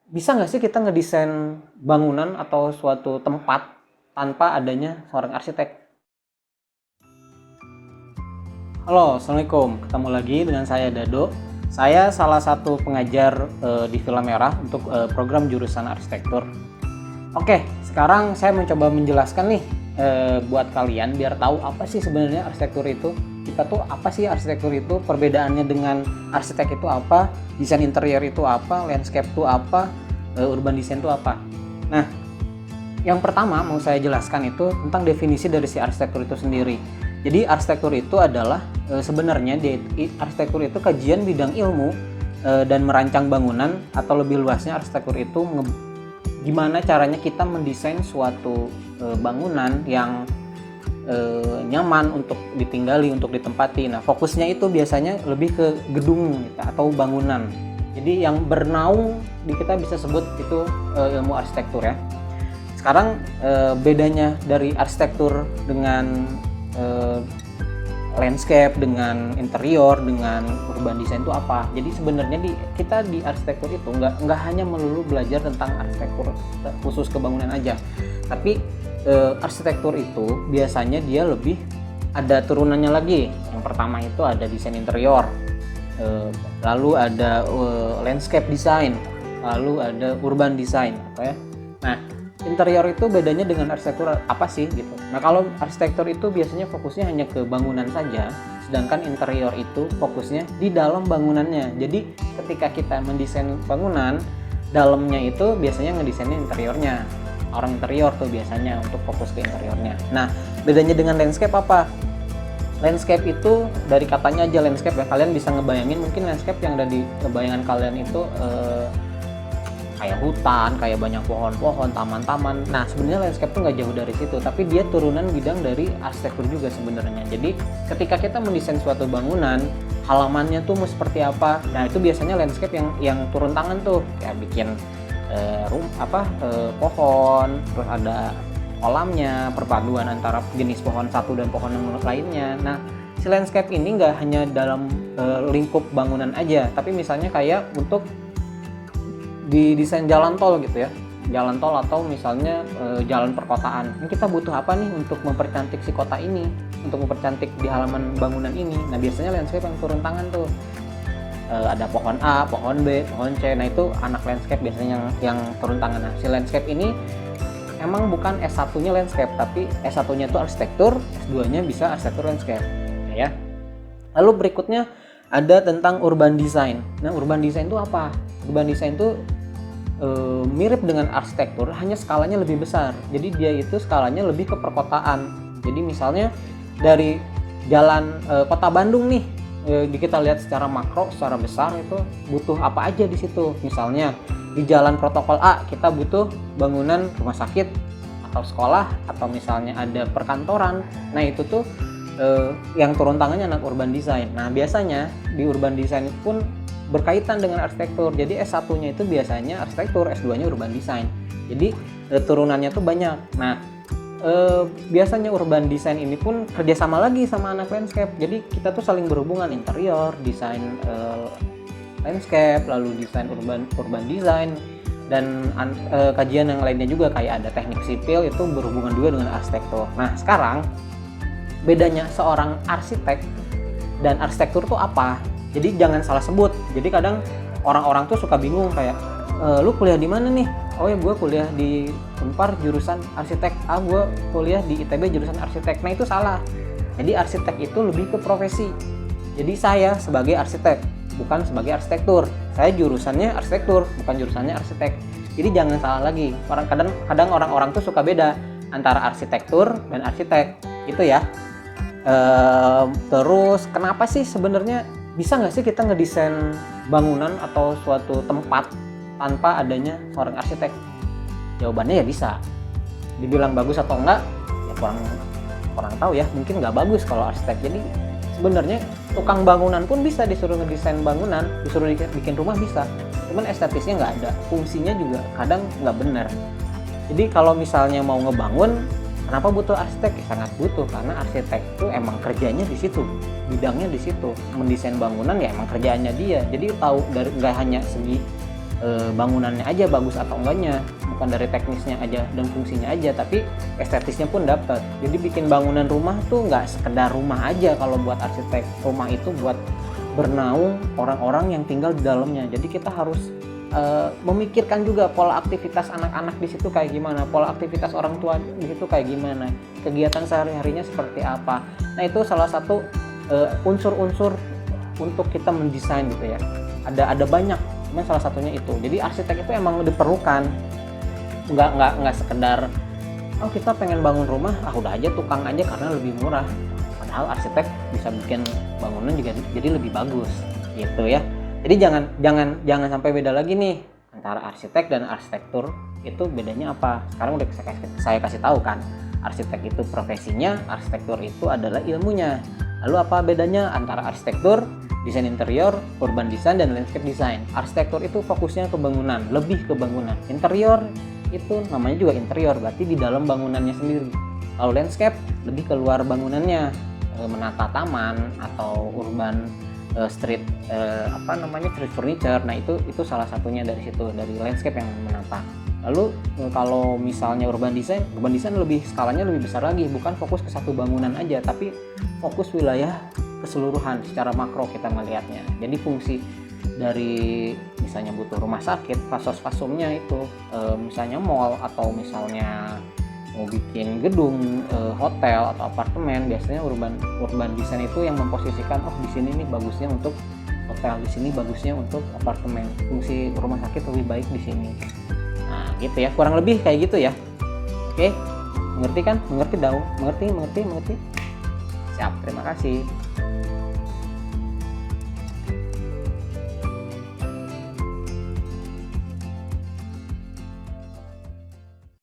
Bisa nggak sih kita ngedesain bangunan atau suatu tempat tanpa adanya seorang arsitek? Halo, Assalamualaikum. Ketemu lagi dengan saya Dado. Saya salah satu pengajar di Villa Merah untuk program jurusan arsitektur. Oke, sekarang saya mencoba menjelaskan nih buat kalian biar tahu apa sih sebenarnya arsitektur itu. Kita tuh apa sih arsitektur itu? Perbedaannya dengan arsitek itu apa? Desain interior itu apa? Landscape itu apa? Urban design itu apa? Nah, yang pertama mau saya jelaskan itu tentang definisi dari si arsitektur itu sendiri. Jadi arsitektur itu adalah sebenarnya arsitektur itu kajian bidang ilmu dan merancang bangunan, atau lebih luasnya arsitektur itu gimana caranya kita mendesain suatu bangunan yang nyaman untuk ditinggali, untuk ditempati. Nah, fokusnya itu biasanya lebih ke gedung gitu, atau bangunan. Jadi yang bernaung kita bisa sebut itu ilmu arsitektur ya. Sekarang bedanya dari arsitektur dengan landscape, dengan interior, dengan urban design itu apa? Jadi sebenarnya kita di arsitektur itu nggak hanya melulu belajar tentang arsitektur khusus kebangunan aja, tapi arsitektur itu biasanya dia lebih ada turunannya lagi. Yang pertama itu ada desain interior, lalu ada landscape design, lalu ada urban design, apa ya? Nah, interior itu bedanya dengan arsitektur apa sih gitu. Nah, kalau arsitektur itu biasanya fokusnya hanya ke bangunan saja, sedangkan interior itu fokusnya di dalam bangunannya. Jadi ketika kita mendesain bangunan, dalamnya itu biasanya ngedesainnya interiornya. Orang interior tuh biasanya untuk fokus ke interiornya. Nah, bedanya dengan landscape apa? Landscape itu dari katanya aja landscape ya, kalian bisa ngebayangin mungkin landscape yang ada di bayangan kalian itu kayak hutan, kayak banyak pohon-pohon, taman-taman. Nah, sebenarnya landscape itu nggak jauh dari situ, tapi dia turunan bidang dari arsitektur juga sebenarnya. Jadi ketika kita mendesain suatu bangunan, halamannya tuh mau seperti apa. Nah, itu biasanya landscape yang turun tangan tuh, kayak bikin pohon, terus ada kolamnya, perpaduan antara jenis pohon satu dan pohon yang lainnya. Nah, si landscape ini nggak hanya dalam lingkup bangunan aja, tapi misalnya kayak untuk di desain jalan tol gitu ya, jalan tol atau misalnya jalan perkotaan. Ini kita butuh apa nih untuk mempercantik si kota ini, untuk mempercantik di halaman bangunan ini. Nah, biasanya landscape yang turun tangan tuh. Ada pohon A, pohon B, pohon C. Nah, itu anak landscape biasanya yang turun tangan. Nah, si landscape ini emang bukan S1-nya landscape, tapi S1-nya itu arsitektur, S2-nya bisa arsitektur landscape ya. Lalu berikutnya ada tentang urban design. Nah, urban design itu apa? Urban design itu mirip dengan arsitektur, hanya skalanya lebih besar. Jadi dia itu skalanya lebih ke perkotaan. Jadi misalnya dari jalan kota Bandung nih, kita lihat secara makro, secara besar itu butuh apa aja di situ. Misalnya di jalan protokol A kita butuh bangunan rumah sakit atau sekolah, atau misalnya ada perkantoran. Nah, itu tuh yang turun tangannya anak urban design. Nah, biasanya di urban design pun berkaitan dengan arsitektur. Jadi S1-nya itu biasanya arsitektur, S2-nya urban design. Jadi turunannya tuh banyak. Nah, biasanya urban design ini pun kerjasama lagi sama anak landscape. Jadi kita tuh saling berhubungan, interior, desain landscape, lalu desain urban design, dan kajian yang lainnya juga kayak ada teknik sipil, itu berhubungan juga dengan arsitektur. Nah, sekarang bedanya seorang arsitek dan arsitektur tuh apa? Jadi jangan salah sebut. Jadi kadang orang-orang tuh suka bingung kayak, lu kuliah di mana nih? Oh ya, gue kuliah di Unpar jurusan arsitek. Gue kuliah di ITB jurusan arsitek. Nah, itu salah. Jadi arsitek itu lebih ke profesi. Jadi saya sebagai arsitek, bukan sebagai arsitektur. Saya jurusannya arsitektur, bukan jurusannya arsitek. Jadi jangan salah lagi. Kadang orang-orang tuh suka beda antara arsitektur dan arsitek. Itu ya. Terus kenapa sih sebenarnya bisa nggak sih kita ngedesain bangunan atau suatu tempat tanpa adanya seorang arsitek? Jawabannya ya bisa. Dibilang bagus atau enggak, ya kurang tahu ya. Mungkin nggak bagus kalau arsitek. Jadi sebenarnya tukang bangunan pun bisa disuruh ngedesain bangunan, disuruh bikin rumah bisa. Cuman estetisnya nggak ada, fungsinya juga kadang nggak benar. Jadi kalau misalnya mau ngebangun, kenapa butuh arsitek? Ya, sangat butuh, karena arsitek itu emang kerjanya di situ, bidangnya di situ. Mendesain bangunan ya emang kerjaannya dia. Jadi tahu dari nggak hanya segi bangunannya aja bagus atau enggaknya, bukan dari teknisnya aja dan fungsinya aja, tapi estetisnya pun dapat. Jadi bikin bangunan rumah tuh nggak sekedar rumah aja kalau buat arsitek. Rumah itu buat bernaung orang-orang yang tinggal di dalamnya. Jadi kita harus memikirkan juga pola aktivitas anak-anak di situ kayak gimana, pola aktivitas orang tua di situ kayak gimana, kegiatan sehari-harinya seperti apa. Nah itu salah satu unsur-unsur untuk kita mendesain gitu ya. Ada banyak, cuman salah satunya itu. Jadi arsitek itu emang diperlukan, nggak sekedar oh kita pengen bangun rumah, udah aja tukang aja karena lebih murah. Padahal arsitek bisa bikin bangunan juga jadi lebih bagus gitu ya. Jadi jangan sampai beda lagi nih antara arsitek dan arsitektur. Itu bedanya apa? Sekarang udah saya kasih tahu kan. Arsitek itu profesinya, arsitektur itu adalah ilmunya. Lalu apa bedanya antara arsitektur, desain interior, urban design, dan landscape design? Arsitektur itu fokusnya ke bangunan, lebih ke bangunan. Interior itu namanya juga interior, berarti di dalam bangunannya sendiri. Kalau landscape lebih keluar bangunannya, menata taman atau urban street street furniture. Nah itu salah satunya dari situ, dari landscape yang menata. Lalu kalau misalnya urban design lebih skalanya lebih besar lagi, bukan fokus ke satu bangunan aja, tapi fokus wilayah keseluruhan secara makro kita melihatnya. Jadi fungsi dari misalnya butuh rumah sakit, fasos-fasumnya itu misalnya mall atau misalnya mau bikin gedung hotel atau apartemen, biasanya urban design itu yang memposisikan di sini nih bagusnya untuk hotel, di sini bagusnya untuk apartemen, fungsi rumah sakit lebih baik di sini. Nah gitu ya, kurang lebih kayak gitu ya. Oke, mengerti kan? Mengerti. Siap, terima kasih.